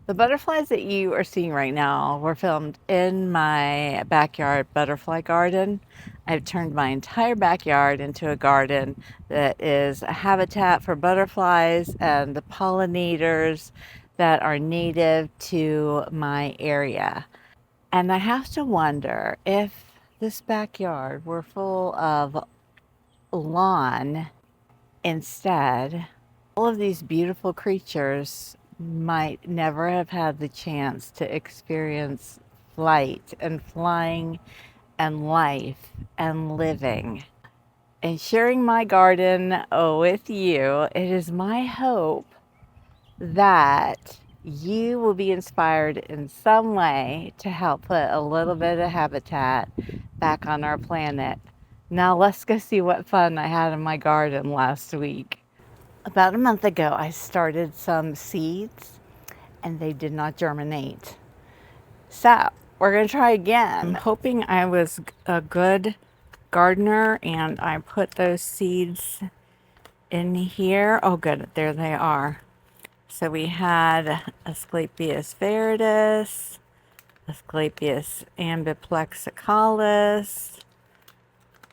The butterflies that you are seeing right now were filmed in my backyard butterfly garden. I've turned my entire backyard into a garden that is a habitat for butterflies and the pollinators that are native to my area. And I have to wonder if this backyard were full of lawn instead, all of these beautiful creatures might never have had the chance to experience flight and flying and life and living. And sharing my garden with you, it is my hope that you will be inspired in some way to help put a little bit of habitat back on our planet. Now let's go see what fun I had in my garden last week. About a month ago, I started some seeds and they did not germinate. So we're going to try again. I'm hoping I was a good gardener and I put those seeds in here. Oh, good. There they are. So we had Asclepias viridis, Asclepias ambiplexicalis,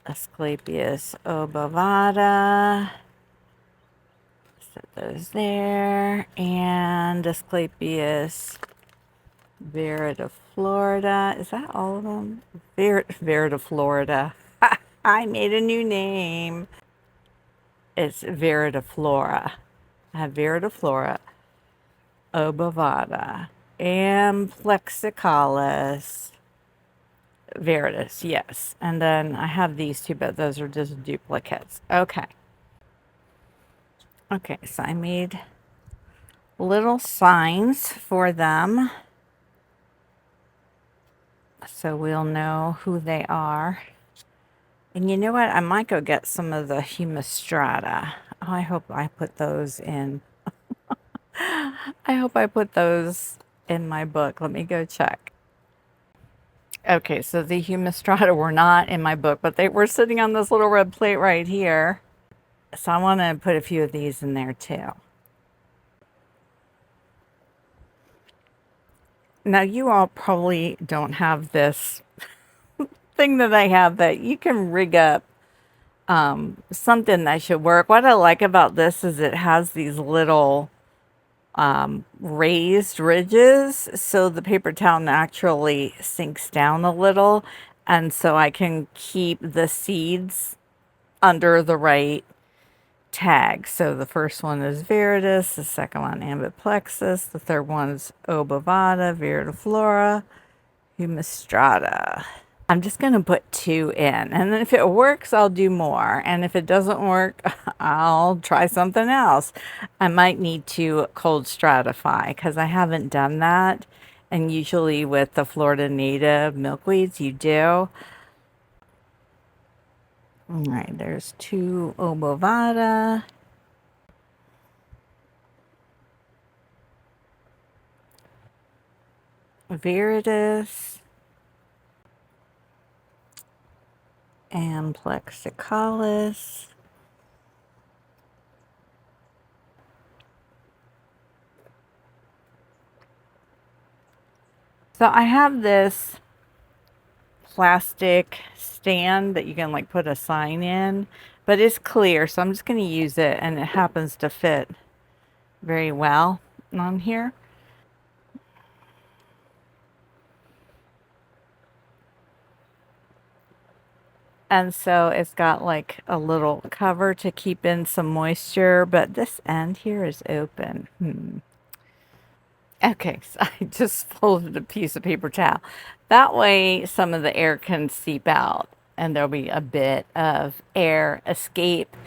Asclepias obovata. Set those there, and Asclepias viridiflorida. Is that all of them? Viridiflorida. I made a new name. It's viridiflora. I have viridiflora, obovata, amblexicalis, viridis, yes. And then I have these two, but those are just duplicates. Okay. Okay, so I made little signs for them so we'll know who they are. And you know what? I might go get some of the humistrata. Oh, I hope I put those in. I hope I put those in my book. Let me go check. Okay, so the humistrata were not in my book, but they were sitting on this little red plate right here. So I want to put a few of these in there too. Now you all probably don't have this thing that I have that you can rig up something that should work. What I like about this is it has these little raised ridges, so the paper towel naturally sinks down a little, and so I can keep the seeds under the right tag. So the first one is viridis, the second one ambiplexus, the third one is obovata, viridiflora, humistrata. I'm just going to put 2 in, and then if it works, I'll do more. And if it doesn't work, I'll try something else. I might need to cold stratify because I haven't done that. And usually with the Florida native milkweeds, you do. All right, there's 2 obovata. Viridis. Amblexicalis. So I have this plastic stand that you can like put a sign in, but it's clear, so I'm just going to use it, and it happens to fit very well on here. And so it's got like a little cover to keep in some moisture, but this end here is open. Okay, so I just folded a piece of paper towel. That way some of the air can seep out and there'll be a bit of air escape.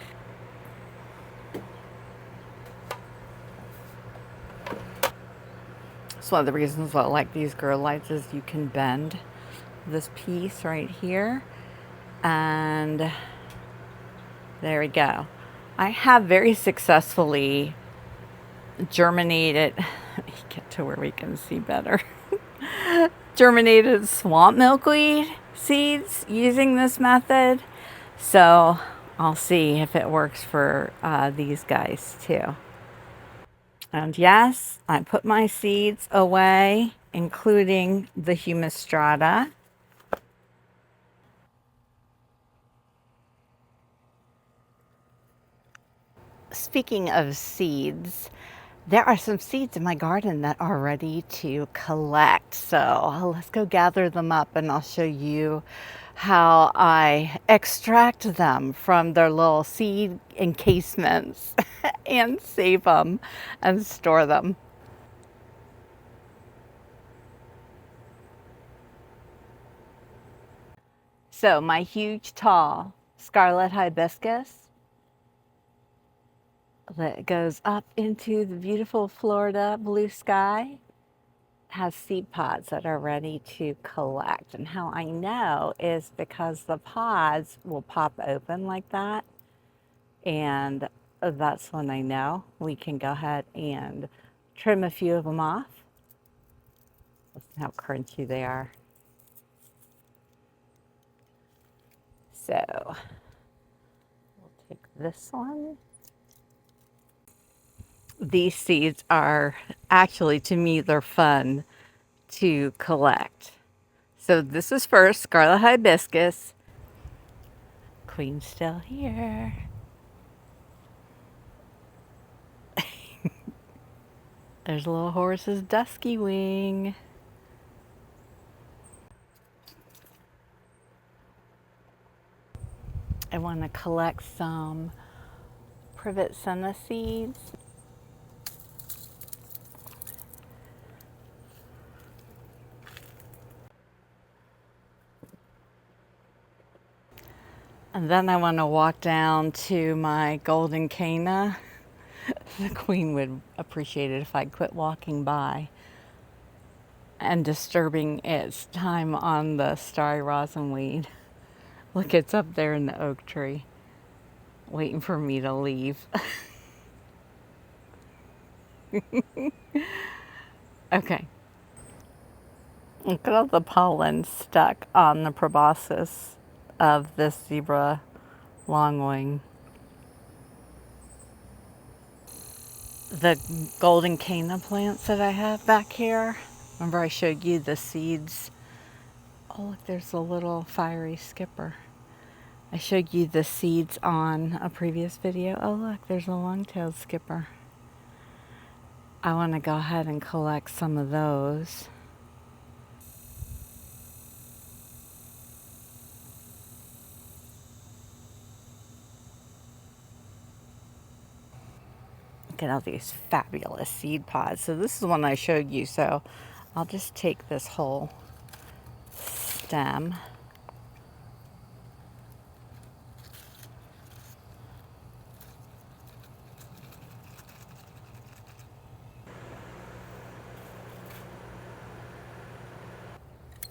So one of the reasons why I like these grow lights is you can bend this piece right here, and there we go. I have very successfully germinated, let me get to where we can see better, germinated swamp milkweed seeds using this method. So I'll see if it works for these guys too. And yes, I put my seeds away, including the humus strata. Speaking of seeds, there are some seeds in my garden that are ready to collect. So let's go gather them up and I'll show you how I extract them from their little seed encasements and save them and store them. So my huge tall scarlet hibiscus that goes up into the beautiful Florida blue sky has seed pods that are ready to collect. And how I know is because the pods will pop open like that. And that's when I know we can go ahead and trim a few of them off. Listen how crunchy they are. So we'll take this one. These seeds are actually, to me, they're fun to collect. So this is first scarlet hibiscus. Queen's still here. There's a little horse's dusky wing. I want to collect some privet senna seeds. And then I want to walk down to my golden cana. The queen would appreciate it if I quit walking by and disturbing its time on the starry rosinweed. Look, it's up there in the oak tree, waiting for me to leave. Okay. Look at all the pollen stuck on the proboscis of this zebra longwing. The golden cana plants that I have back here. Remember I showed you the seeds? Oh, look, there's a little fiery skipper. I showed you the seeds on a previous video. Oh, look, there's a long-tailed skipper. I want to go ahead and collect some of those. Look at all these fabulous seed pods. So this is one I showed you. So I'll just take this whole stem.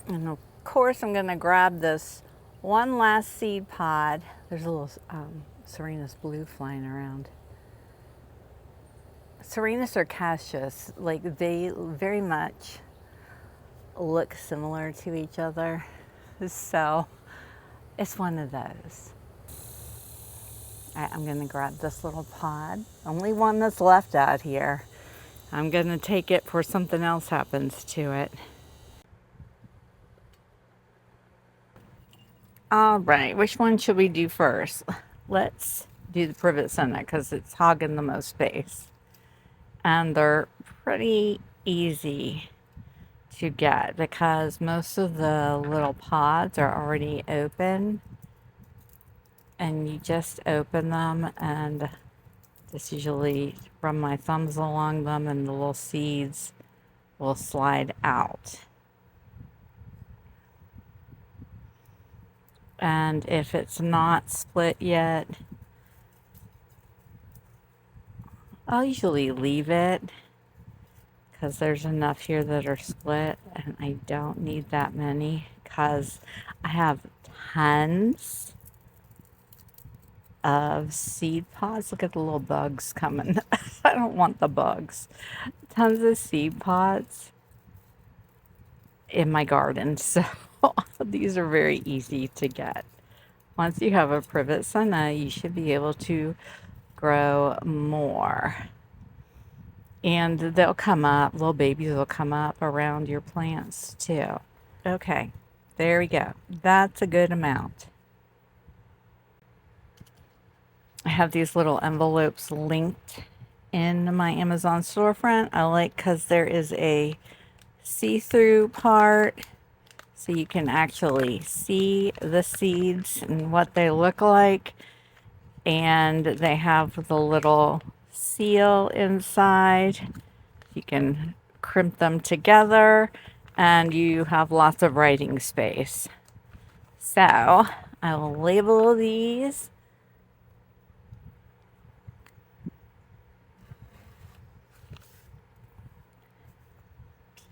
And of course I'm going to grab this one last seed pod. There's a little Serenus blue flying around. Serenus or Cassius, like they very much look similar to each other. So it's one of those. All right, I'm going to grab this little pod. Only one that's left out here. I'm going to take it before something else happens to it. All right, which one should we do first? Let's do the privet senna because it's hogging the most space. And they're pretty easy to get because most of the little pods are already open. And you just open them and just usually run my thumbs along them and the little seeds will slide out. And if it's not split yet, I'll usually leave it because there's enough here that are split and I don't need that many because I have tons of seed pods. Look at the little bugs coming. I don't want the bugs. Tons of seed pods in my garden. So these are very easy to get. Once you have a privet senna, you should be able to grow more. And they'll come up, little babies will come up around your plants too. Okay, there we go. That's a good amount. I have these little envelopes linked in my Amazon storefront. I like because there is a see-through part so you can actually see the seeds and what they look like. And they have the little seal inside. You can crimp them together and you have lots of writing space. So I will label these.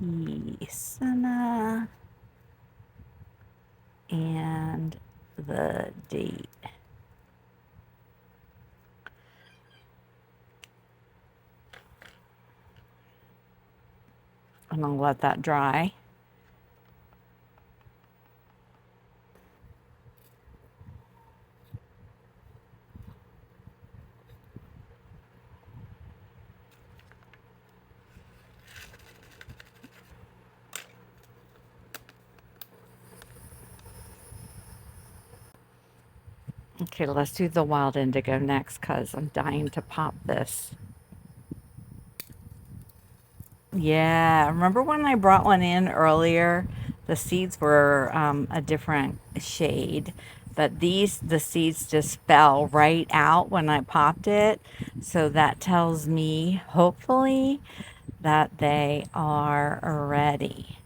Pisana and the date. I'm gonna let that dry. Okay, let's do the wild indigo next because I'm dying to pop this. Yeah, remember when I brought one in earlier? The seeds were a different shade, but the seeds just fell right out when I popped it. So that tells me, hopefully, that they are ready.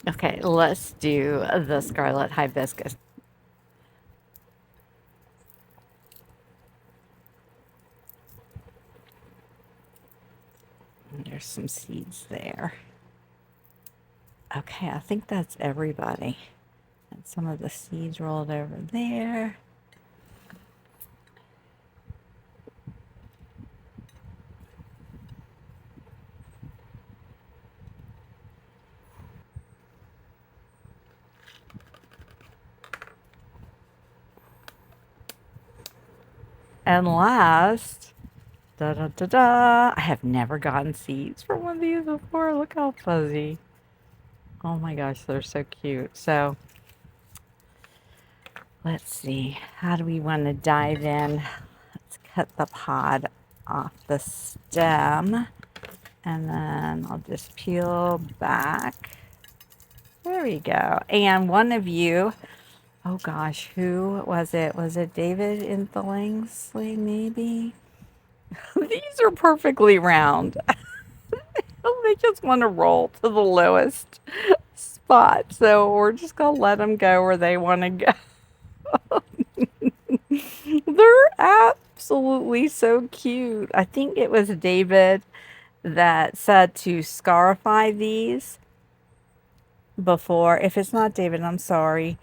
Okay, let's do the scarlet hibiscus. There's some seeds there. Okay, I think that's everybody. And some of the seeds rolled over there. And last, da da da da, I have never gotten seeds from one of these before. Look how fuzzy. Oh my gosh, they're so cute. So let's see, how do we want to dive in? Let's cut the pod off the stem and then I'll just peel back. There we go. And one of you, oh gosh, who was it? Was it David in Thillingsley maybe? These are perfectly round. They just want to roll to the lowest spot. So we're just going to let them go where they want to go. They're absolutely so cute. I think it was David that said to scarify these before. If it's not David, I'm sorry.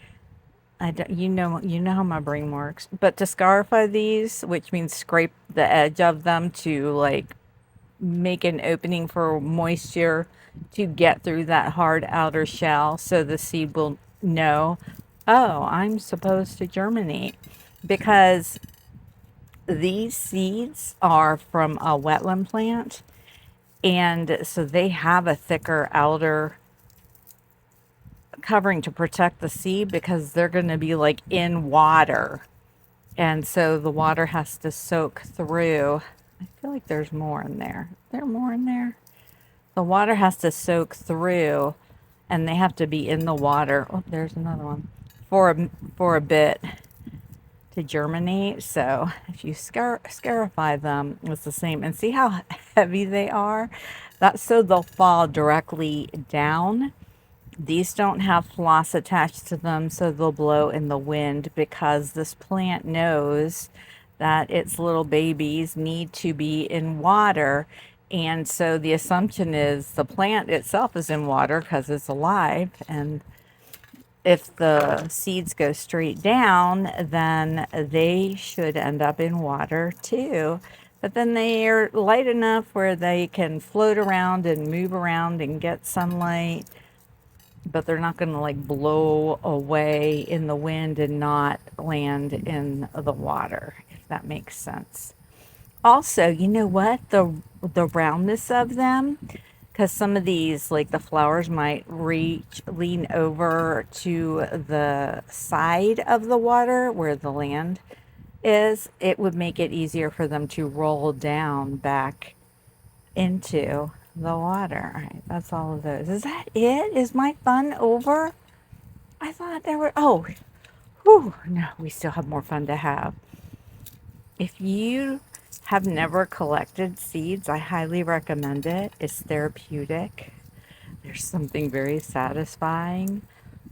I don't, you know how my brain works. But to scarify these, which means scrape the edge of them to like make an opening for moisture to get through that hard outer shell so the seed will know, oh, I'm supposed to germinate. Because these seeds are from a wetland plant, and so they have a thicker outer covering to protect the seed because they're going to be like in water. And so the water has to soak through. I feel like there's more in there. Is there more in there? The water has to soak through and they have to be in the water. Oh, there's another one. For a bit to germinate. So if you scarify them, it's the same. And see how heavy they are? That's so they'll fall directly down. These don't have floss attached to them, so they'll blow in the wind because this plant knows that its little babies need to be in water. And so the assumption is the plant itself is in water because it's alive. And if the seeds go straight down, then they should end up in water too. but then they are light enough where they can float around and move around and get sunlight, but they're not going to like blow away in the wind and not land in the water, if that makes sense. Also, you know what? The roundness of them, because some of these, like the flowers might lean over to the side of the water where the land is, it would make it easier for them to roll down back into the water. All right, that's all of those. Is that it? Is my fun over? I thought there were, oh, whew, no, we still have more fun to have. If you have never collected seeds, I highly recommend it. It's therapeutic. There's something very satisfying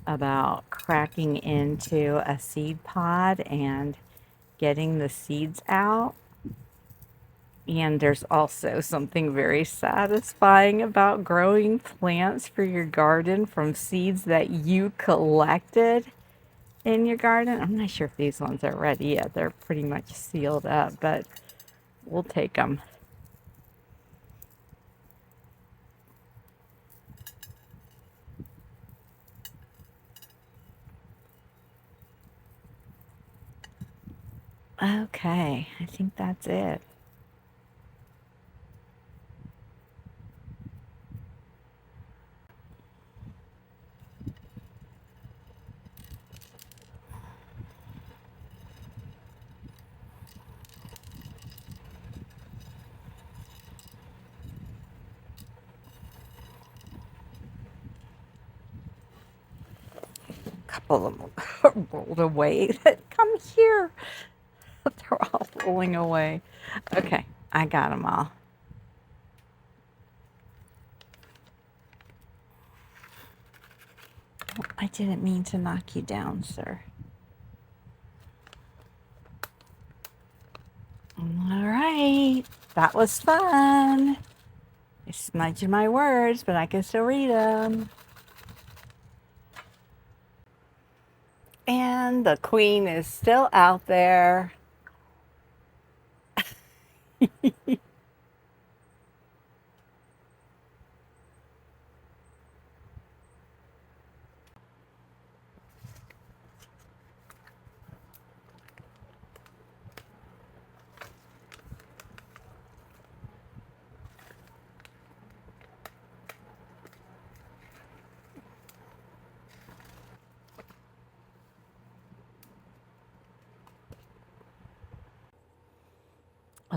about cracking into a seed pod and getting the seeds out. And there's also something very satisfying about growing plants for your garden from seeds that you collected in your garden. I'm not sure if these ones are ready yet. They're pretty much sealed up, but we'll take them. Okay, I think that's it. A couple of them rolled away. Come here. They're all rolling away. Okay, I got them all. I didn't mean to knock you down, sir. All right, that was fun. I smudged my words, but I can still read them. And the queen is still out there.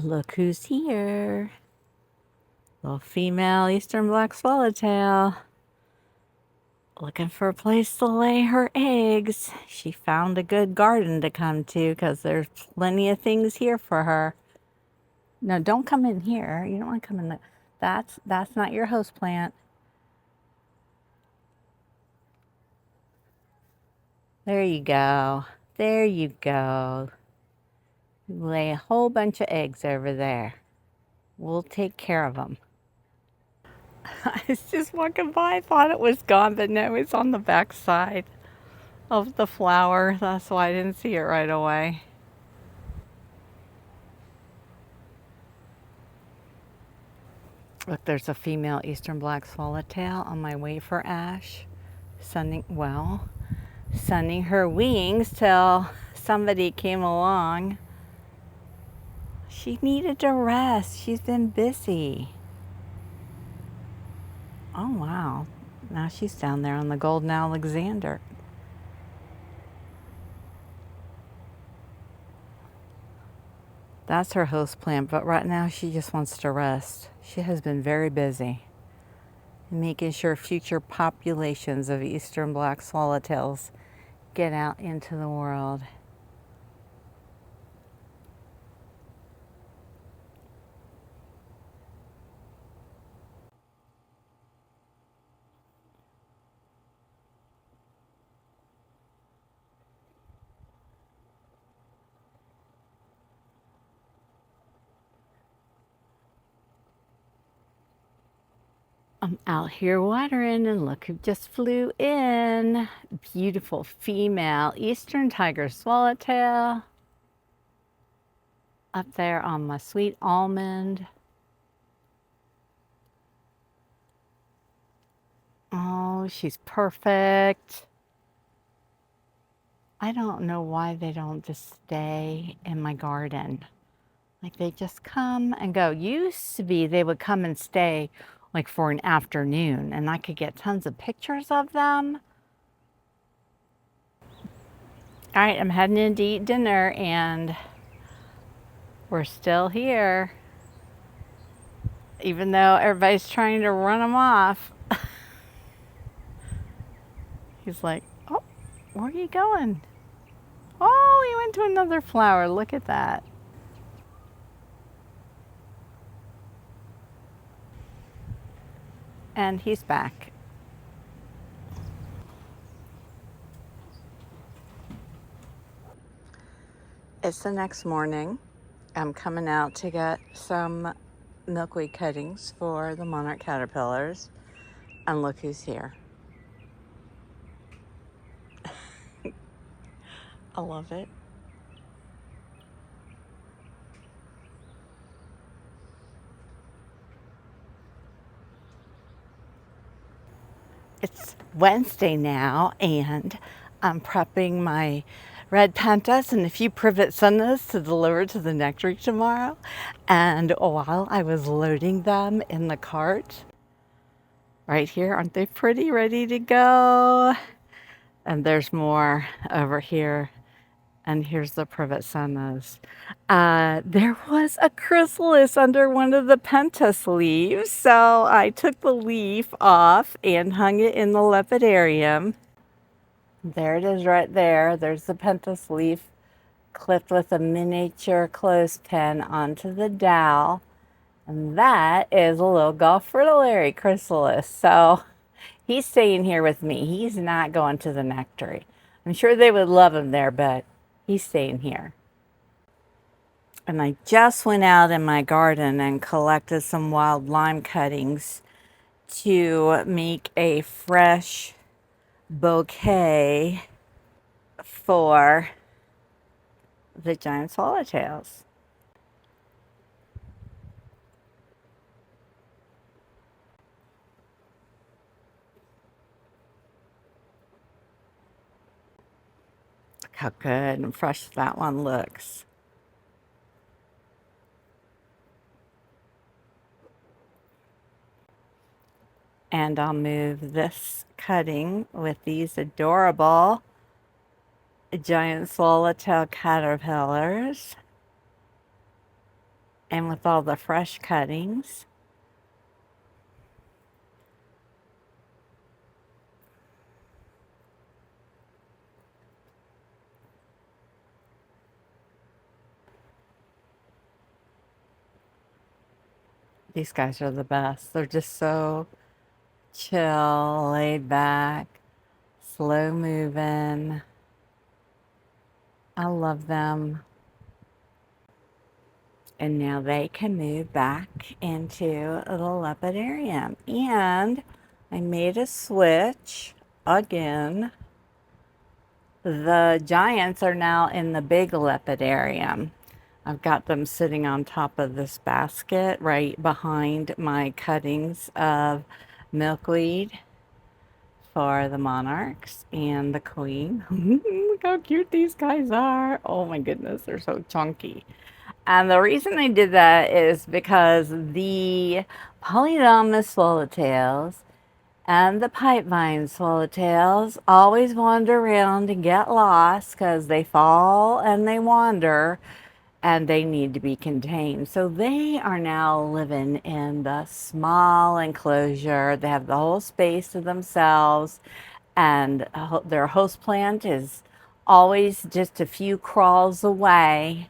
Look who's here. Little female eastern black swallowtail. Looking for a place to lay her eggs. She found a good garden to come to because there's plenty of things here for her. No, don't come in here. You don't want to come in the... That's not your host plant. There you go. There you go. Lay a whole bunch of eggs over there. We'll take care of them. I was just walking by, I thought it was gone, but no, it's on the back side of the flower. That's why I didn't see it right away. Look, there's a female eastern black swallowtail on my way for Ash. Sunning her wings till somebody came along. She needed to rest. She's been busy. Oh, wow. Now she's down there on the Golden Alexander. That's her host plant, but right now she just wants to rest. She has been very busy making sure future populations of eastern black swallowtails get out into the world. I'm out here watering, and look who just flew in. Beautiful female eastern tiger swallowtail. up there on my sweet almond. Oh, she's perfect. I don't know why they don't just stay in my garden. Like they just come and go. Used to be they would come and stay like for an afternoon and I could get tons of pictures of them. All right, I'm heading in to eat dinner and we're still here. Even though everybody's trying to run them off. He's like, oh, where are you going? Oh, he went to another flower. Look at that. And he's back. It's the next morning. I'm coming out to get some milkweed cuttings for the monarch caterpillars. And look who's here. I love it. It's Wednesday now, and I'm prepping my red pentas and a few privet sunnas to deliver to the Nectar tomorrow. And while I was loading them in the cart, right here, aren't they pretty, ready to go? And there's more over here. And here's the privet sunnas. There was a chrysalis under one of the pentas leaves, so I took the leaf off and hung it in the lepidarium. There it is right there. There's the pentas leaf clipped with a miniature clothespin onto the dowel. And that is a little Gulf fritillary chrysalis. So he's staying here with me. He's not going to the Nectar. I'm sure they would love him there, but he's staying here. And I just went out in my garden and collected some wild lime cuttings to make a fresh bouquet for the giant swallowtails. Look how good and fresh that one looks. And I'll move this cutting with these adorable giant swallowtail caterpillars and with all the fresh cuttings. These guys are the best. They're just so chill, laid back, slow moving. I love them. And now they can move back into the lepidarium. And I made a switch again. The giants are now in the big lepidarium. I've got them sitting on top of this basket right behind my cuttings of milkweed for the monarchs and the queen. Look how cute these guys are. Oh my goodness, they're so chunky. And the reason I did that is because the polydamas swallowtails and the pipevine swallowtails always wander around and get lost because they fall and they wander and they need to be contained. So they are now living in the small enclosure. They have the whole space to themselves, and their host plant is always just a few crawls away.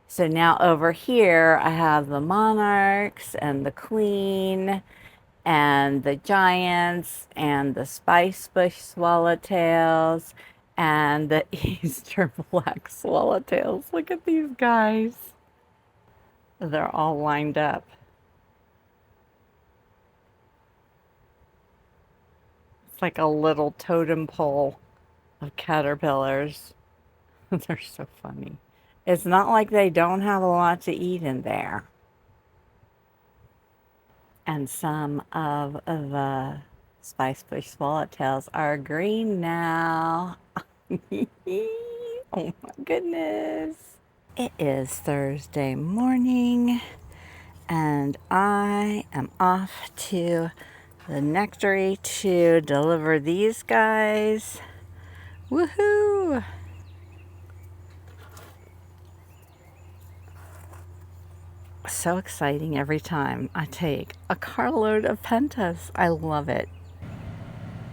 So now over here, I have the monarchs and the queen and the giants and the spice bush swallowtails and the Eastern black swallowtails. Look at these guys. They're all lined up. It's like a little totem pole of caterpillars. They're so funny. It's not like they don't have a lot to eat in there. And some of the spice bush swallowtails are green now. Oh my goodness. It is Thursday morning and I am off to the Nectar to deliver these guys. Woohoo! So exciting every time I take a carload of pentas. I love it.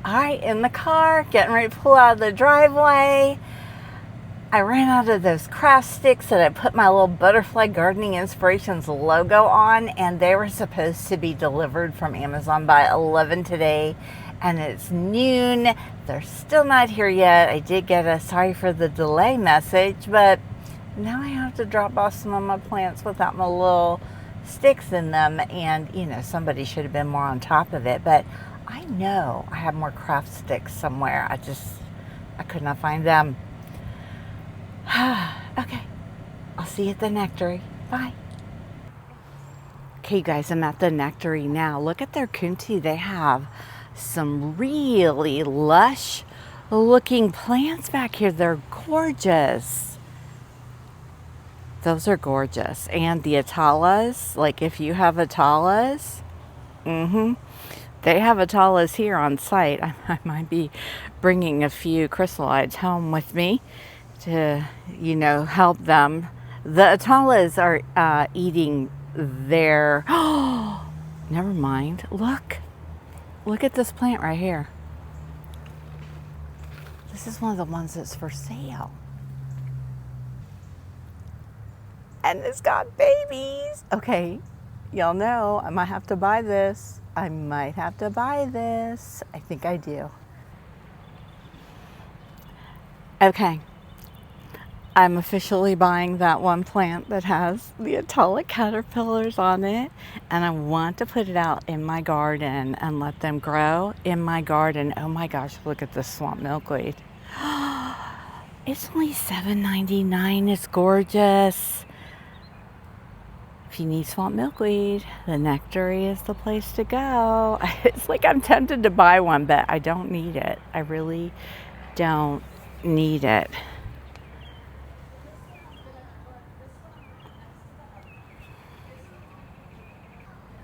All right, in the car, getting ready to pull out of the driveway. I ran out of those craft sticks that I put my little Butterfly Gardening Inspirations logo on, and they were supposed to be delivered from Amazon by 11 today, and it's noon. They're still not here yet. I did get a sorry for the delay message, but now I have to drop off some of my plants without my little sticks in them, and you know, somebody should have been more on top of it, but I know I have more craft sticks somewhere. I could not find them. Okay, I'll see you at the Nectar. Bye. Okay, guys, I'm at the Nectar now. Look at their kunti. They have some really lush looking plants back here. They're gorgeous. Those are gorgeous. And the atalas, like if you have atalas, they have atalas here on site. I might be bringing a few chrysalides home with me to, you know, help them. The atalas are eating their, oh, never mind. Look at this plant right here. This is one of the ones that's for sale. And it's got babies. Okay, y'all know I might have to buy this. I might have to buy this. I think I do. Okay. I'm officially buying that one plant that has the Atala caterpillars on it, and I want to put it out in my garden and let them grow in my garden. Oh my gosh, look at this swamp milkweed. It's only $7.99. It's gorgeous. If you need swamp milkweed, the Nectar is the place to go. It's like I'm tempted to buy one, but I don't need it. I really don't need it.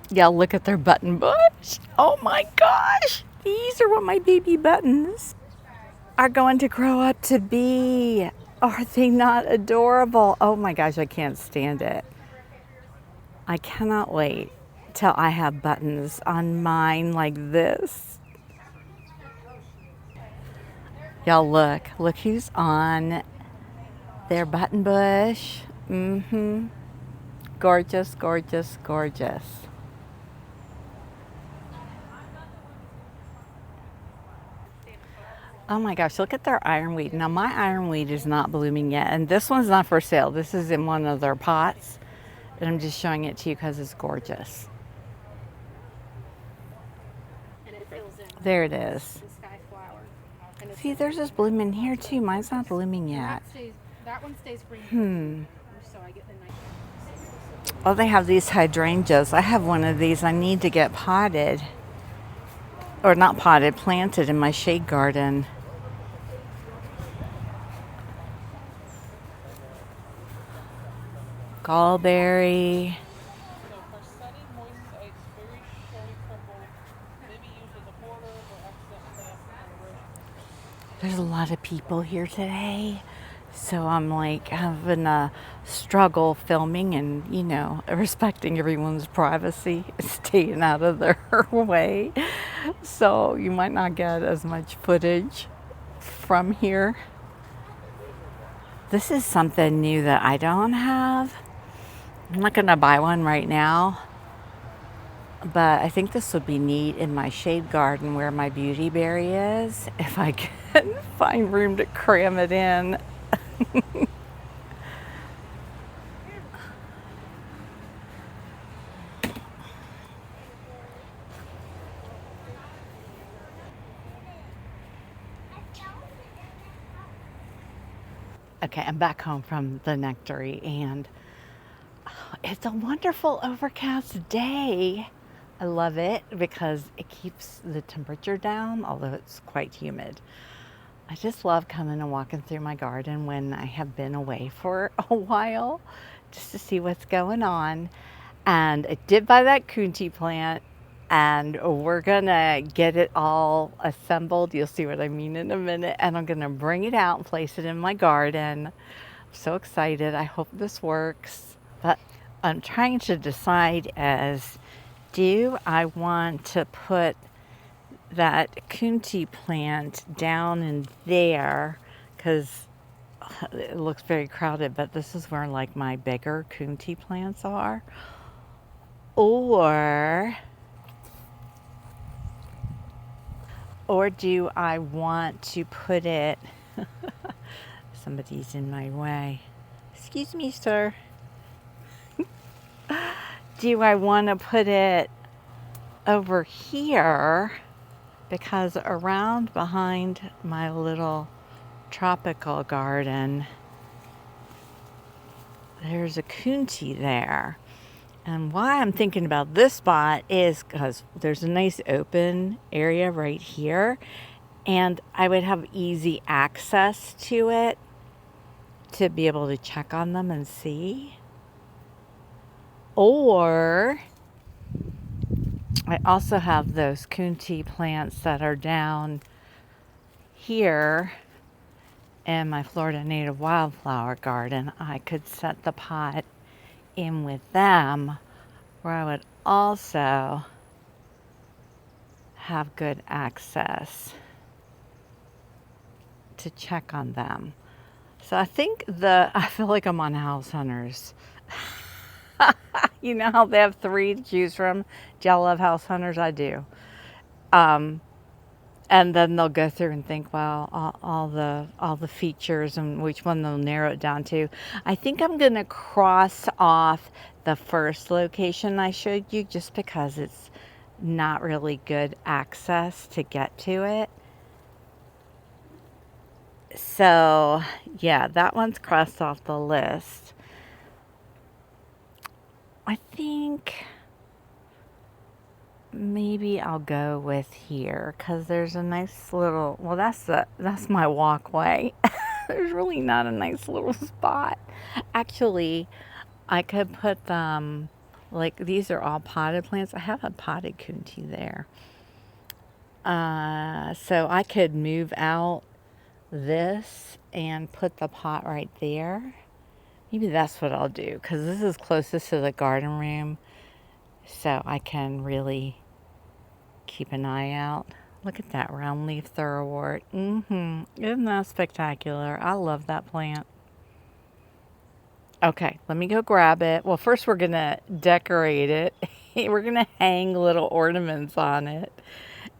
Yeah, look at their button bush. Oh my gosh. These are what my baby buttons are going to grow up to be. Are they not adorable? Oh my gosh, I can't stand it. I cannot wait till I have buttons on mine like this. Y'all look who's on their button bush. Gorgeous, gorgeous, gorgeous. Oh my gosh, look at their ironweed. Now my ironweed is not blooming yet, and this one's not for sale. This is in one of their pots, and I'm just showing it to you because it's gorgeous. There it is. See, there's this blooming here too. Mine's not blooming yet. That one stays green. Oh, they have these hydrangeas. I have one of these. I need to get potted. Or not potted, planted in my shade garden. Gallberry. There's a lot of people here today, so I'm like having a struggle filming and, you know, respecting everyone's privacy, staying out of their way. So you might not get as much footage from here. This is something new that I don't have. I'm not gonna buy one right now, but I think this would be neat in my shade garden where my beauty berry is, if I can find room to cram it in. Okay, I'm back home from the Nectary, and it's a wonderful overcast day. I love it because it keeps the temperature down, although it's quite humid. I just love coming and walking through my garden when I have been away for a while just to see what's going on. And I did buy that Kunti plant, and we're gonna get it all assembled. You'll see what I mean in a minute. And I'm gonna bring it out and place it in my garden. I'm so excited. I hope this works. But I'm trying to decide as, do I want to put that Kunti plant down in there, because it looks very crowded, but this is where like my bigger Kunti plants are. Or do I want to put it, somebody's in my way. Excuse me, sir. Do I want to put it over here? Because around behind my little tropical garden, there's a Kunti there. And why I'm thinking about this spot is because there's a nice open area right here, and I would have easy access to it to be able to check on them and see. Or I also have those Kunti plants that are down here in my Florida native wildflower garden. I could set the pot in with them, where I would also have good access to check on them. So I think I feel like I'm on House Hunters. You know how they have 3 to choose from? Do y'all love House Hunters? I do. And then they'll go through and think, well, all the features and which one they'll narrow it down to. I think I'm gonna cross off the first location I showed you just because it's not really good access to get to it. So yeah, that one's crossed off the list. I think maybe I'll go with here because there's a nice little, well, that's my walkway. There's really not a nice little spot. Actually, I could put them, like these are all potted plants. I have a potted Kunti there. So I could move out this and put the pot right there. Maybe that's what I'll do because this is closest to the garden room, so I can really keep an eye out. Look at that round leaf thoroughwort. Isn't that spectacular? I love that plant. Okay, let me go grab it. Well, first we're gonna decorate it. We're gonna hang little ornaments on it,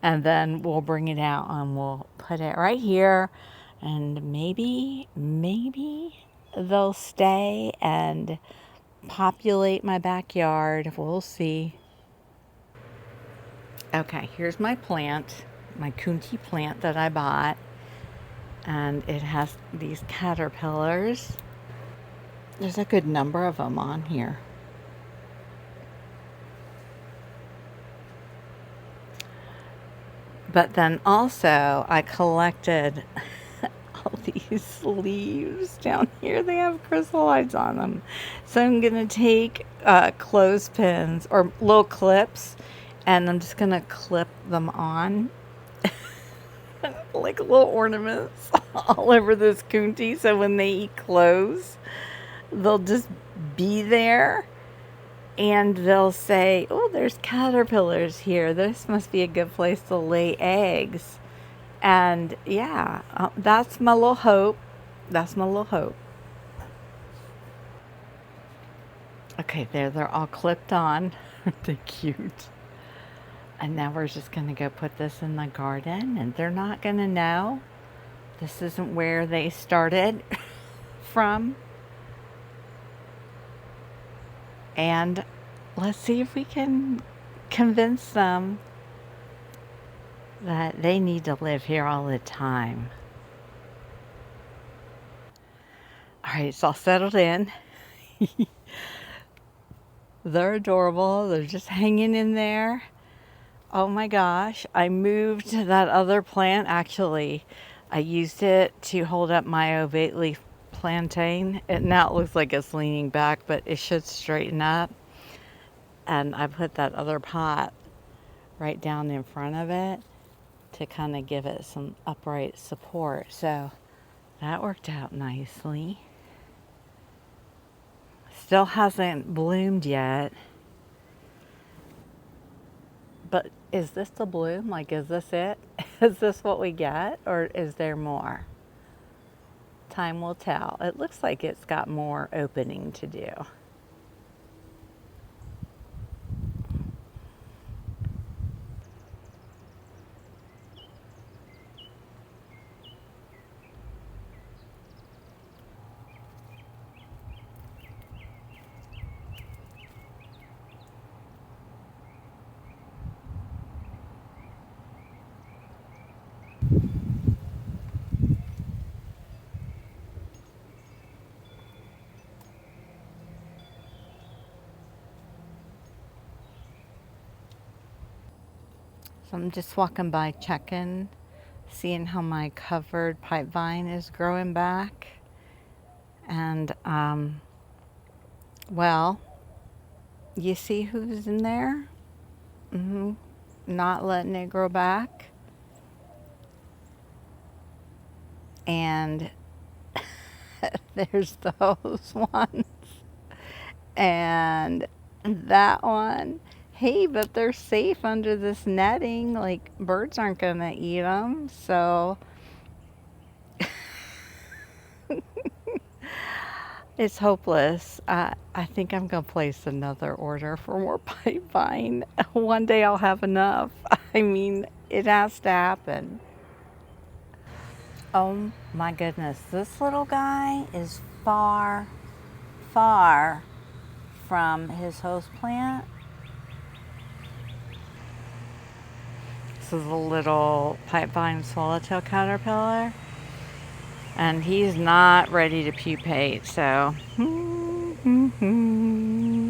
and then we'll bring it out and we'll put it right here, and maybe they'll stay and populate my backyard. We'll see. Okay, here's my plant, my Kunti plant that I bought, and it has these caterpillars. There's a good number of them on here. But then also I collected all these leaves down here. They have chrysalides on them. So I'm going to take clothespins or little clips, and I'm just going to clip them on like little ornaments all over this Kunti. So when they eat clothes, they'll just be there. And they'll say, oh, there's caterpillars here. This must be a good place to lay eggs. And yeah, that's my little hope. That's my little hope. Okay, there, they're all clipped on. They're cute. And now we're just going to go put this in the garden. And they're not going to know. This isn't where they started from. And let's see if we can convince them that they need to live here all the time. right, it's all settled in. They're adorable. They're just hanging in there. Oh my gosh, I moved that other plant. Actually, I used it to hold up my ovate leaf plantain. Now it looks like it's leaning back, but it should straighten up. And I put that other pot right down in front of it to kind of give it some upright support. So that worked out nicely. Still hasn't bloomed yet. But is this the bloom? Like, is this it? Is this what we get? Or is there more? Time will tell. It looks like it's got more opening to do. So I'm just walking by checking, seeing how my covered pipevine is growing back. And, well, you see who's in there? Not letting it grow back. And there's those ones. And that one. Hey, but they're safe under this netting. Like, birds aren't going to eat them. So it's hopeless. I think I'm going to place another order for more pipevine. One day I'll have enough. I mean, it has to happen. Oh my goodness. This little guy is far, far from his host plant. This is a little pipevine swallowtail caterpillar. And he's not ready to pupate, so I'm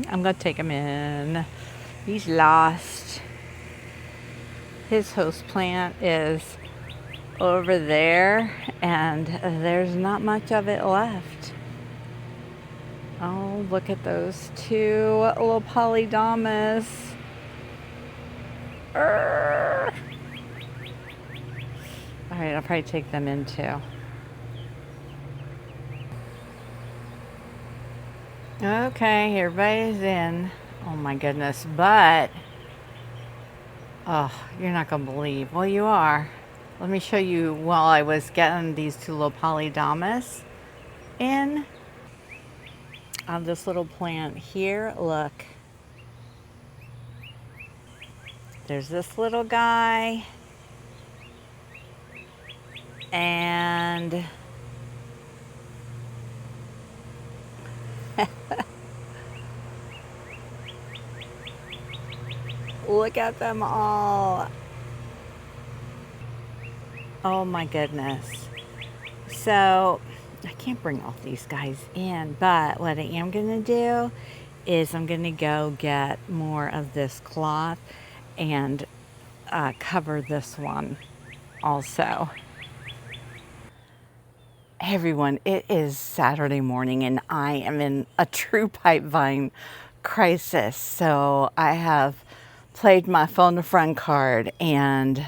going to take him in. He's lost. His host plant is over there, and there's not much of it left. Oh, look at those two little polydamas. All right, I'll probably take them in too. Okay, everybody's in. Oh my goodness, but oh, you're not gonna believe. Well, you are. Let me show you while I was getting these two little polydamas in on this little plant here. Look, there's this little guy, and look at them all. Oh my goodness. So I can't bring all these guys in, but what I am gonna do is I'm gonna go get more of this cloth and cover this one also. Hey everyone, it is Saturday morning and I am in a true pipevine crisis. So I have played my phone a friend card, and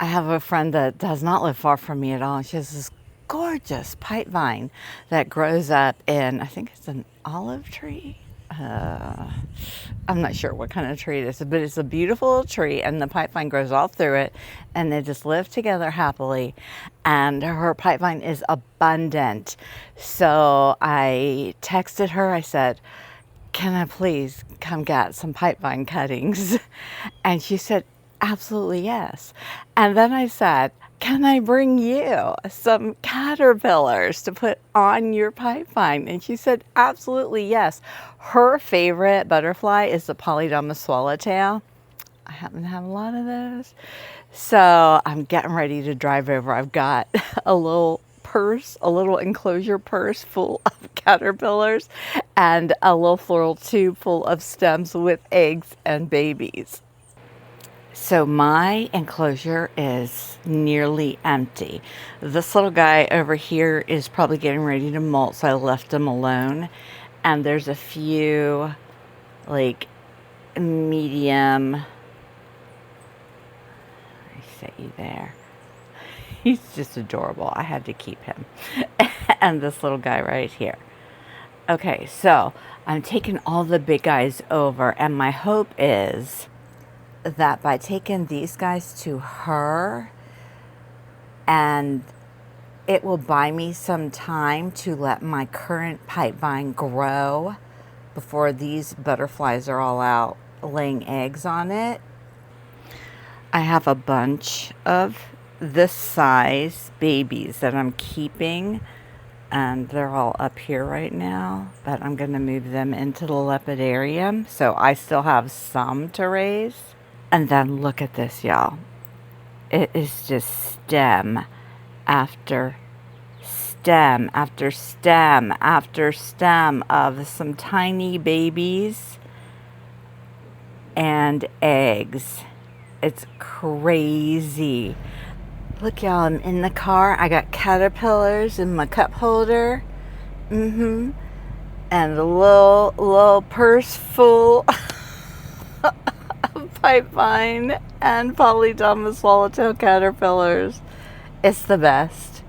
I have a friend that does not live far from me at all. She has this gorgeous pipevine that grows up in, I think it's an olive tree. I'm not sure what kind of tree it is, but it's a beautiful little tree, and the pipevine grows all through it, and they just live together happily. And her pipevine is abundant. So I texted her, I said, can I please come get some pipevine cuttings? And she said, absolutely yes. And then I said, can I bring you some caterpillars to put on your pipevine? And she said, absolutely yes. Her favorite butterfly is the Polydama swallowtail. I happen to have a lot of those. So I'm getting ready to drive over. I've got a little purse, a little enclosure purse full of caterpillars and a little floral tube full of stems with eggs and babies. So my enclosure is nearly empty. This little guy over here is probably getting ready to molt, so I left him alone. And there's a few like medium, I set you there. He's just adorable. I had to keep him. And this little guy right here. Okay, so I'm taking all the big guys over, and my hope is that by taking these guys to her, and it will buy me some time to let my current pipevine grow before these butterflies are all out laying eggs on it. I have a bunch of this size babies that I'm keeping, and they're all up here right now, but I'm going to move them into the lepidarium, so I still have some to raise. And then look at this, y'all. It is just stem after stem after stem after stem of some tiny babies and eggs. It's crazy. Look, y'all, I'm in the car. I got caterpillars in my cup holder. And a little purse full of pipevine and polydama swallowtail caterpillars. It's the best.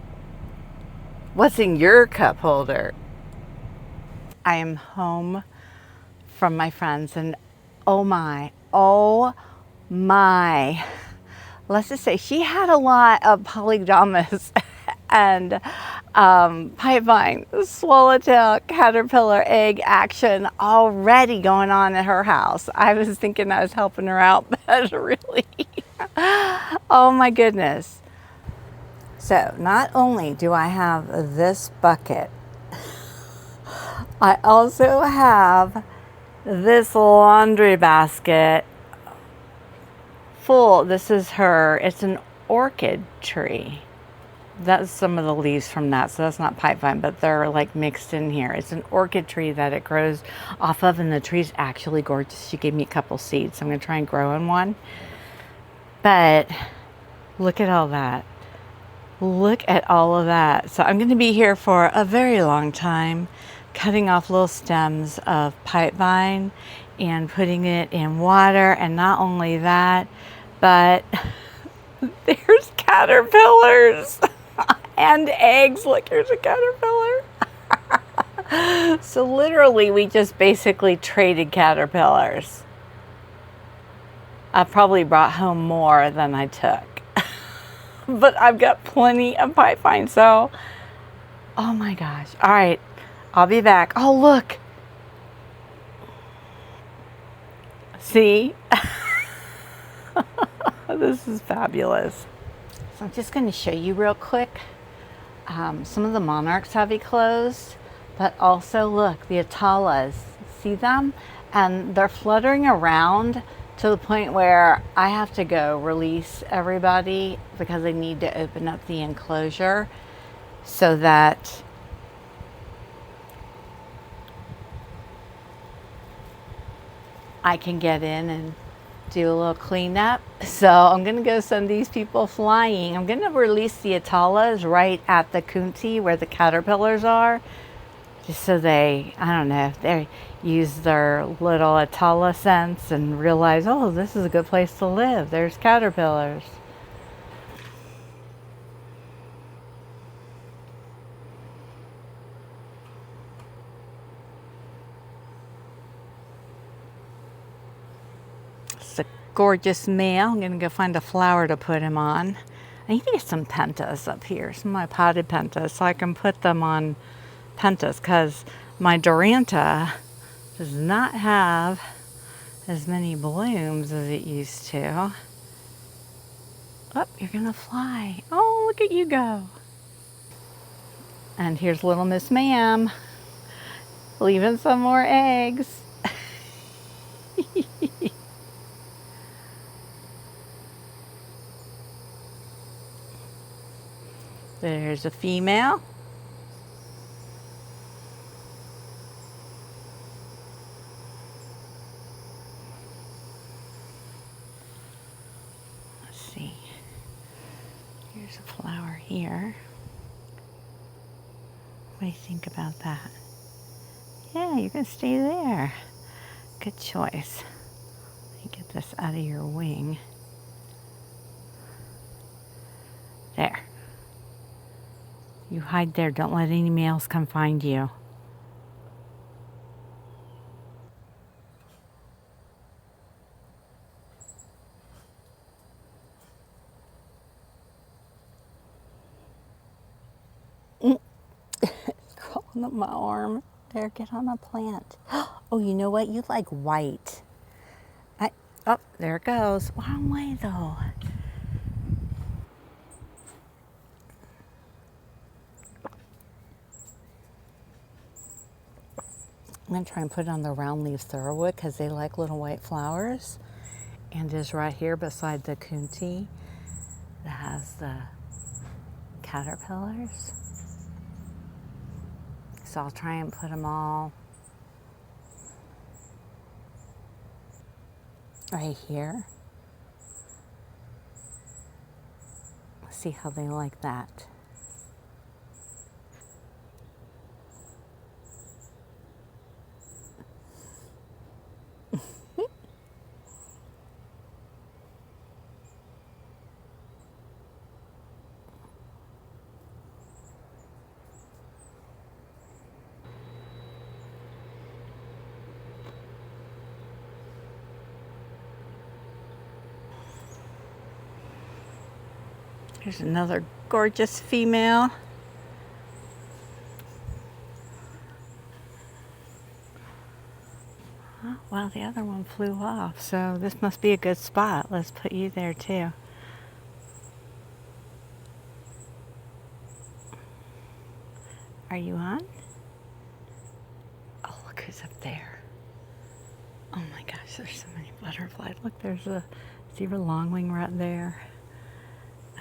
What's in your cup holder? I am home from my friends, and oh my, let's just say she had a lot of polydamas and pipevine, swallowtail, caterpillar, egg action already going on at her house. I was thinking I was helping her out, but really, oh my goodness. So not only do I have this bucket, I also have this laundry basket full. This is it's an orchid tree. That's some of the leaves from that, so that's not pipevine, but they're like mixed in here. It's an orchid tree that it grows off of, and the tree's actually gorgeous. She gave me a couple seeds, so I'm gonna try and grow in one. But look at all that. Look at all of that. So I'm going to be here for a very long time, cutting off little stems of pipevine and putting it in water. And not only that, but there's caterpillars and eggs. Look, here's a caterpillar. So literally, we just basically traded caterpillars. I probably brought home more than I took. But I've got plenty of pipevine, so oh my gosh. All right, I'll be back. Oh, look. See? This is fabulous. So I'm just going to show you real quick. Some of the monarchs have closed, but also look, the atalas. See them? And they're fluttering around to the point where I have to go release everybody because I need to open up the enclosure so that I can get in and do a little cleanup. So I'm gonna go send these people flying. I'm gonna release the atalas right at the kunti where the caterpillars are, just so they, I don't know, if they use their little atala sense and realize, oh, this is a good place to live. There's caterpillars. It's a gorgeous male. I'm gonna go find a flower to put him on. I need to get some pentas up here, some of my potted pentas, so I can put them on pentas, because my Duranta does not have as many blooms as it used to. Oh, you're gonna fly. Oh, look at you go. And here's little Miss Ma'am leaving some more eggs. There's a female. Let's see. Here's a flower here. What do you think about that? Yeah, you can stay there. Good choice. Let me get this out of your wing. There. You hide there. Don't let any males come find you. Crawling up my arm. There, get on the plant. Oh, you know what? You like white. Oh, there it goes. Wrong way though. I'm gonna try and put it on the round leaf thoroughwood because they like little white flowers. And is right here beside the kunti that has the caterpillars. So I'll try and put them all right here. See how they like that. Here's another gorgeous female. Oh, well, the other one flew off, so this must be a good spot. Let's put you there too. Are you on? Oh, look who's up there. Oh my gosh, there's so many butterflies. Look, there's a zebra longwing right there.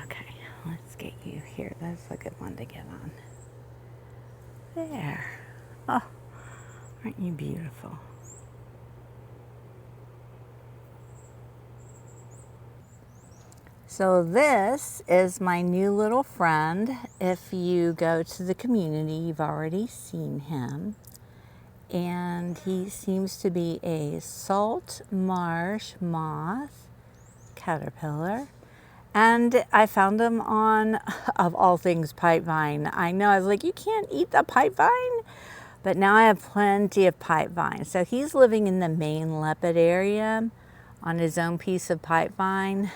Okay, let's get you here. That's a good one to get on. There. Oh, aren't you beautiful? So this is my new little friend. If you go to the community, you've already seen him. And he seems to be a salt marsh moth caterpillar. And I found him on, of all things, pipevine. I know, I was like, you can't eat the pipevine? But now I have plenty of pipevine. So he's living in the main leopard area on his own piece of pipevine.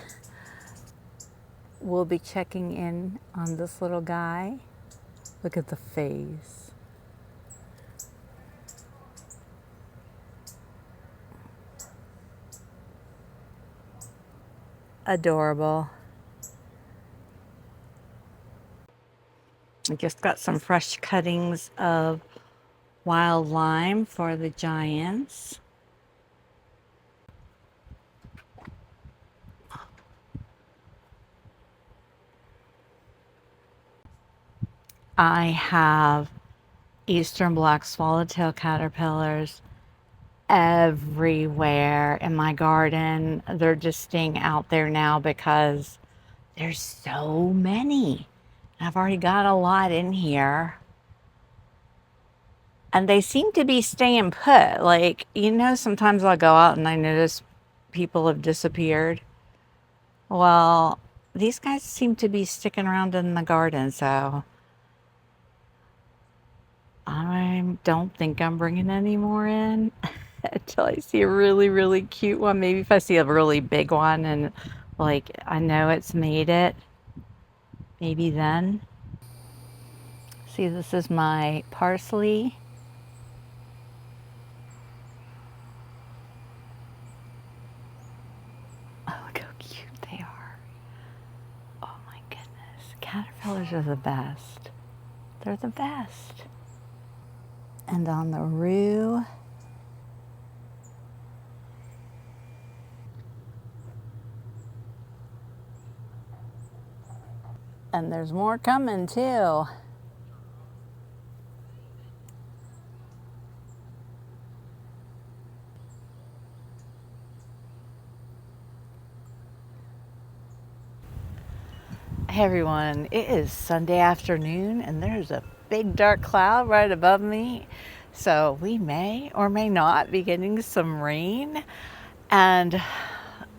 We'll be checking in on this little guy. Look at the face. Adorable. I just got some fresh cuttings of wild lime for the giants. I have eastern black swallowtail caterpillars everywhere in my garden. They're just staying out there now because there's so many. I've already got a lot in here. And they seem to be staying put. Like, you know, sometimes I'll go out and I notice people have disappeared. Well, these guys seem to be sticking around in the garden, so I don't think I'm bringing any more in until I see a really, really cute one. Maybe if I see a really big one and like I know it's made it, maybe then. See, this is my parsley. Oh, look how cute they are. Oh my goodness. Caterpillars are the best. They're the best. And on the rue, And there's more coming too. Hey everyone, it is Sunday afternoon and there's a big dark cloud right above me. So we may or may not be getting some rain. And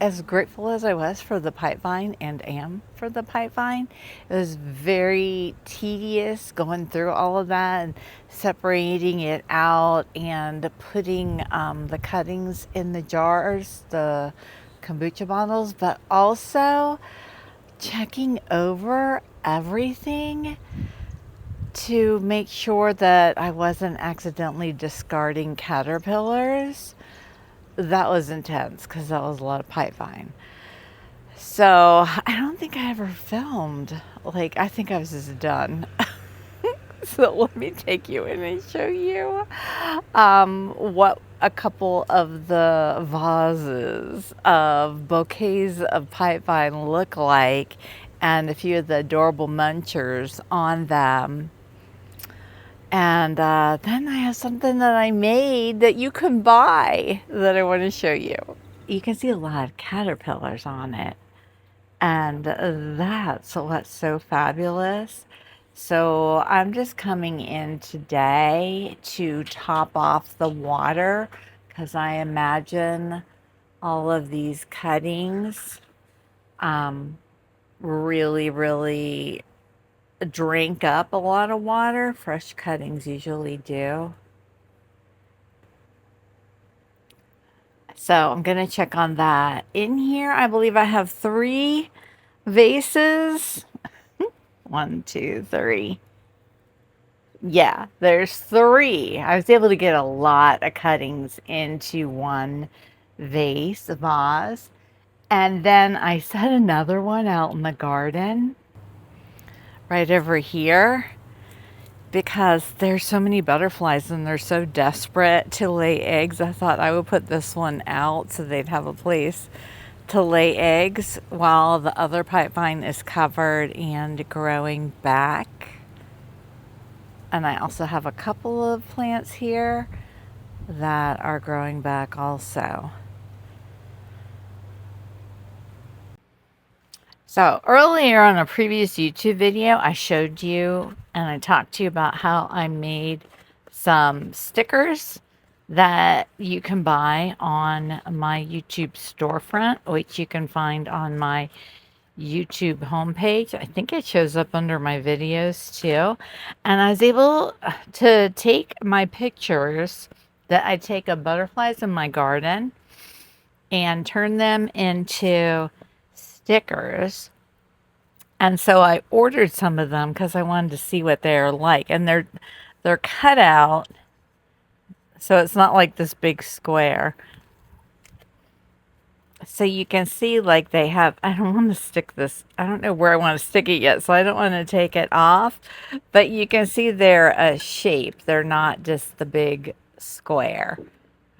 as grateful as I was for the pipevine and am for the pipevine, it was very tedious going through all of that and separating it out and putting the cuttings in the jars, the kombucha bottles, but also checking over everything to make sure that I wasn't accidentally discarding caterpillars. That was intense because that was a lot of pipevine. So I don't think I ever filmed. Like, I think I was just done. So let me take you in and show you what a couple of the vases of bouquets of pipevine look like and a few of the adorable munchers on them. And then I have something that I made that you can buy that I want to show you. You can see a lot of caterpillars on it. And that's what's so fabulous. So I'm just coming in today to top off the water because I imagine all of these cuttings really drink up a lot of water. Fresh cuttings usually do. So I'm going to check on that. In here, I believe I have 3 vases. 1, 2, 3. Yeah, there's 3. I was able to get a lot of cuttings into one vase. And then I set another one out in the garden right over here because there's so many butterflies and they're so desperate to lay eggs. I thought I would put this one out so they'd have a place to lay eggs while the other pipevine is covered and growing back. And I also have a couple of plants here that are growing back also. So earlier on a previous YouTube video, I showed you and I talked to you about how I made some stickers that you can buy on my YouTube storefront, which you can find on my YouTube homepage. I think it shows up under my videos too. And I was able to take my pictures that I take of butterflies in my garden and turn them into stickers. And so I ordered some of them because I wanted to see what they're like. And they're cut out, so it's not like this big square. So you can see like they have, I don't want to stick this, I don't know where I want to stick it yet, so I don't want to take it off. But you can see they're a shape. They're not just the big square. All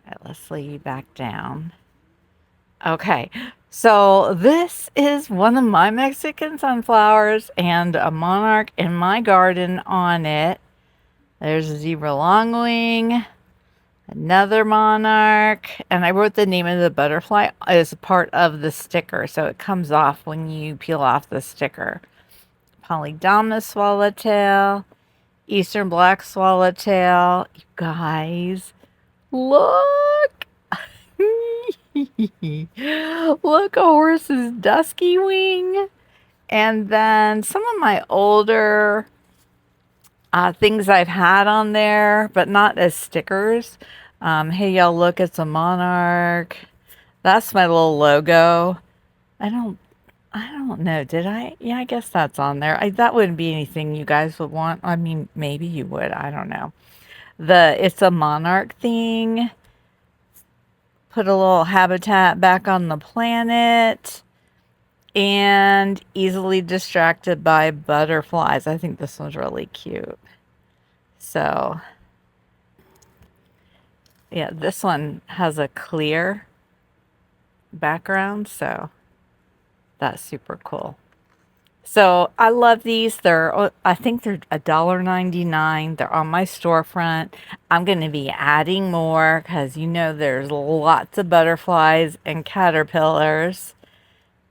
right, let's lay you back down. Okay, so this is one of my Mexican sunflowers and a monarch in my garden on it. There's a zebra longwing, another monarch, and I wrote the name of the butterfly as part of the sticker, so it comes off when you peel off the sticker. Polydamas swallowtail, eastern black swallowtail. You guys, look! Look, a horse's dusky wing. And then some of my older things I've had on there, but not as stickers. Hey, y'all, look, it's a monarch. That's my little logo. I don't know. Did I? Yeah, I guess that's on there. That wouldn't be anything you guys would want. I mean, maybe you would. I don't know. It's a monarch thing. Put a little habitat back on the planet. And easily distracted by butterflies. I think this one's really cute. So, yeah, this one has a clear background, so that's super cool. So I love these. I think they're $1.99. They're on my storefront. I'm going to be adding more because there's lots of butterflies and caterpillars.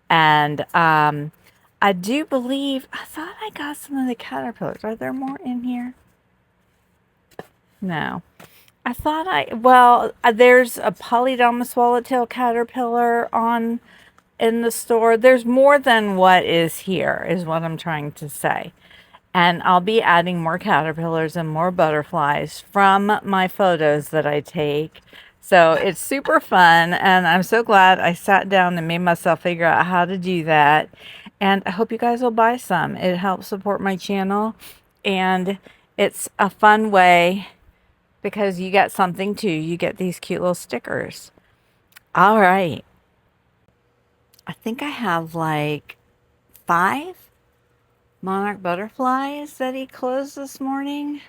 And I do believe, I thought I got some of the caterpillars. Are there more in here? No. There's a polydamas swallowtail caterpillar in the store. There's more than what is here, is what I'm trying to say. And I'll be adding more caterpillars and more butterflies from my photos that I take. So it's super fun, and I'm so glad I sat down and made myself figure out how to do that. And I hope you guys will buy some. It helps support my channel, and it's a fun way because you get something too. You get these cute little stickers. All right. I think I have like 5 monarch butterflies that he closed this morning.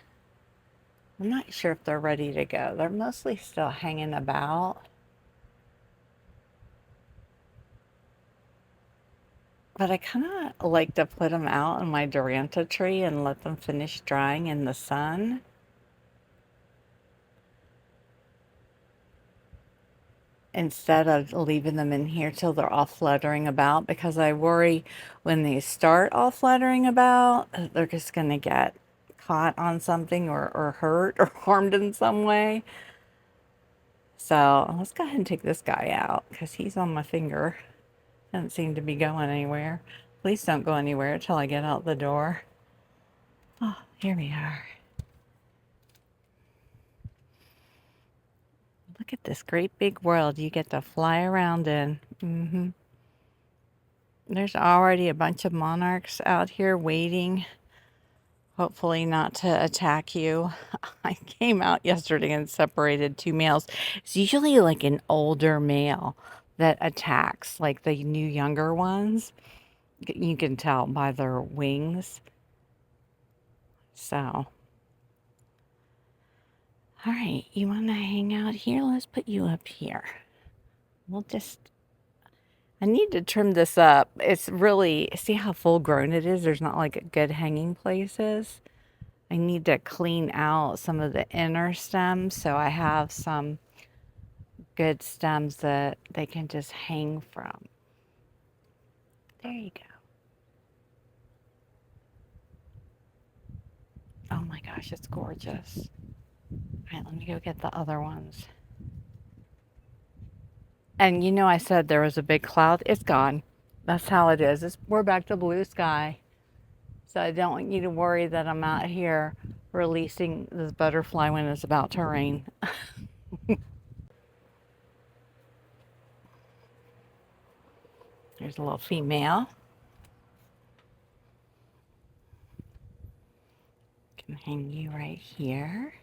I'm not sure if they're ready to go. They're mostly still hanging about. But I kind of like to put them out in my Duranta tree and let them finish drying in the sun. Instead of leaving them in here till they're all fluttering about, because I worry when they start all fluttering about, they're just going to get caught on something or hurt or harmed in some way. So let's go ahead and take this guy out because he's on my finger. Doesn't seem to be going anywhere. Please don't go anywhere until I get out the door. Oh, here we are. Look at this great big world you get to fly around in. There's already a bunch of monarchs out here waiting, hopefully not to attack you. I came out yesterday and separated 2 males. It's usually like an older male that attacks, like the new younger ones. You can tell by their wings. So, all right, you want to hang out here? Let's put you up here. I need to trim this up. It's really, see how full grown it is? There's not like good hanging places. I need to clean out some of the inner stems so I have some good stems that they can just hang from. There you go. Oh my gosh, it's gorgeous. All right, let me go get the other ones. And I said there was a big cloud. It's gone. That's how it is. We're back to blue sky. So I don't want you to worry that I'm out here releasing this butterfly when it's about to rain. There's a little female. Can hang you right here.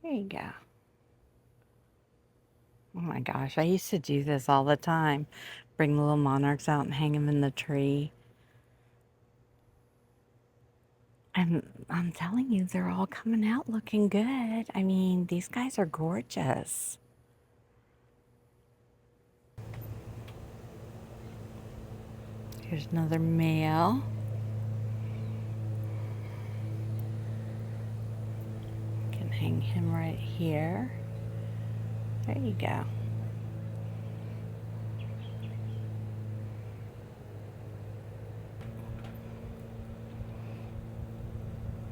There you go. Oh my gosh, I used to do this all the time. Bring the little monarchs out and hang them in the tree. And I'm telling you, they're all coming out looking good. I mean, these guys are gorgeous. Here's another male. Can hang him right here. There you go.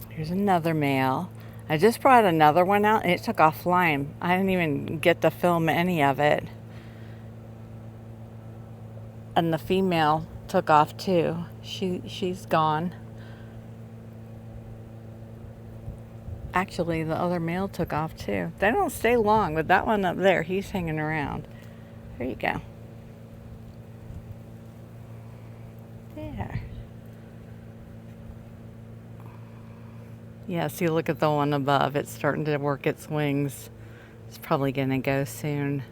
Here's another male. I just brought another one out and it took off flying. I didn't even get to film any of it. And the female took off too. She's gone. Actually, the other male took off too. They don't stay long, but that one up there, he's hanging around. There you go. There. Yeah, see, look at the one above. It's starting to work its wings. It's probably gonna go soon.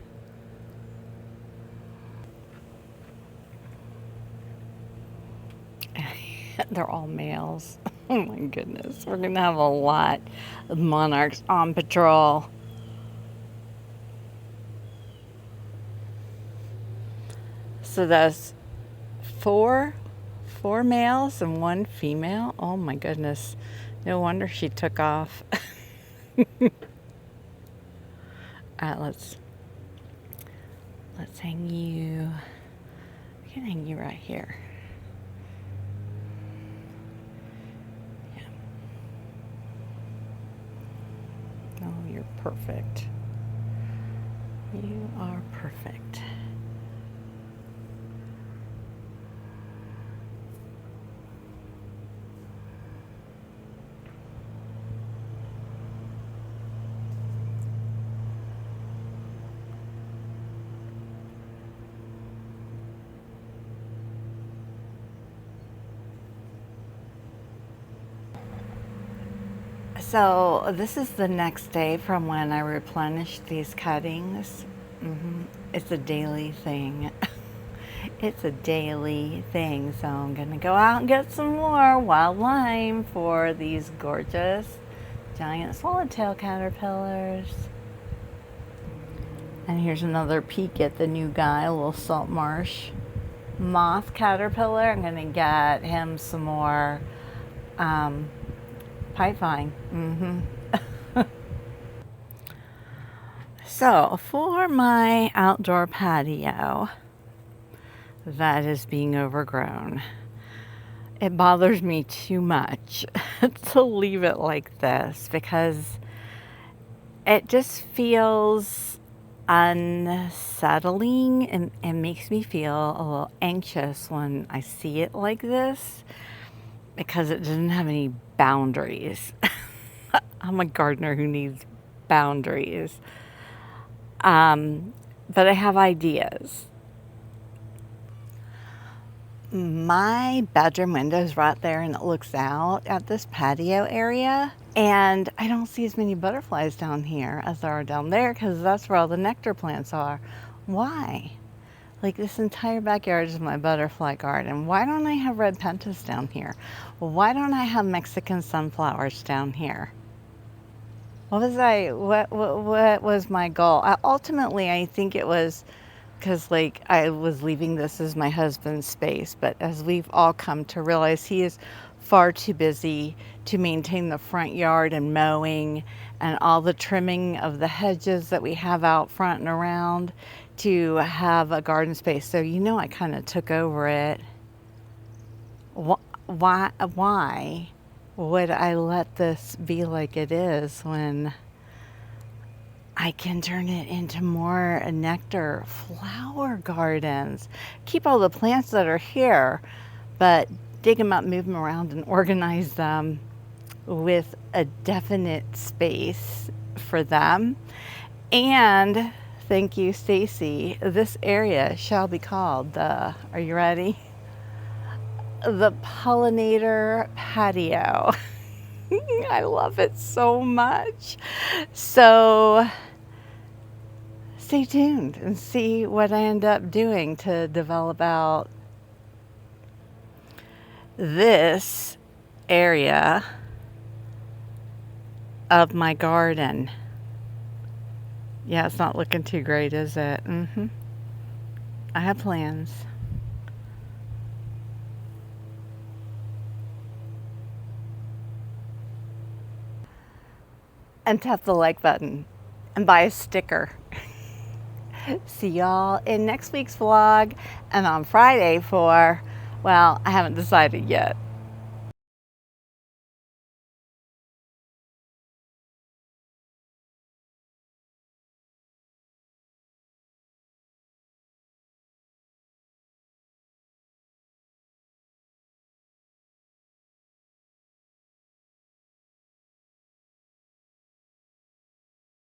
They're all males. Oh my goodness. We're gonna have a lot of monarchs on patrol. So that's 4, 4 males and 1 female. Oh my goodness. No wonder she took off. Alright, let's hang you. We can hang you right here. Yeah. Oh, you're perfect. You are perfect. So this is the next day from when I replenished these cuttings. It's a daily thing. It's a daily thing. So I'm gonna go out and get some more wild lime for these gorgeous giant swallowtail caterpillars. And here's another peek at the new guy, a little salt marsh moth caterpillar. I'm gonna get him some more pipevine. So for my outdoor patio that is being overgrown, it bothers me too much to leave it like this because it just feels unsettling and makes me feel a little anxious when I see it like this because it doesn't have any boundaries. I'm a gardener who needs boundaries. But I have ideas. My bedroom window is right there and it looks out at this patio area. And I don't see as many butterflies down here as there are down there because that's where all the nectar plants are. Why? Like this entire backyard is my butterfly garden. Why don't I have red pentas down here? Why don't I have Mexican sunflowers down here? What was my goal? Ultimately, I think it was because like I was leaving this as my husband's space, but as we've all come to realize, he is far too busy to maintain the front yard and mowing and all the trimming of the hedges that we have out front and around to have a garden space. So I kind of took over it. Why would I let this be like it is when I can turn it into more nectar flower gardens? Keep all the plants that are here, but dig them up, move them around, and organize them with a definite space for them. And thank you, Stacy. This area shall be called are you ready? The pollinator patio. I love it so much. So stay tuned and see what I end up doing to develop out this area of my garden. Yeah, it's not looking too great, is it? I have plans. And tap the like button and buy a sticker. See y'all in next week's vlog and on Friday for, well, I haven't decided yet.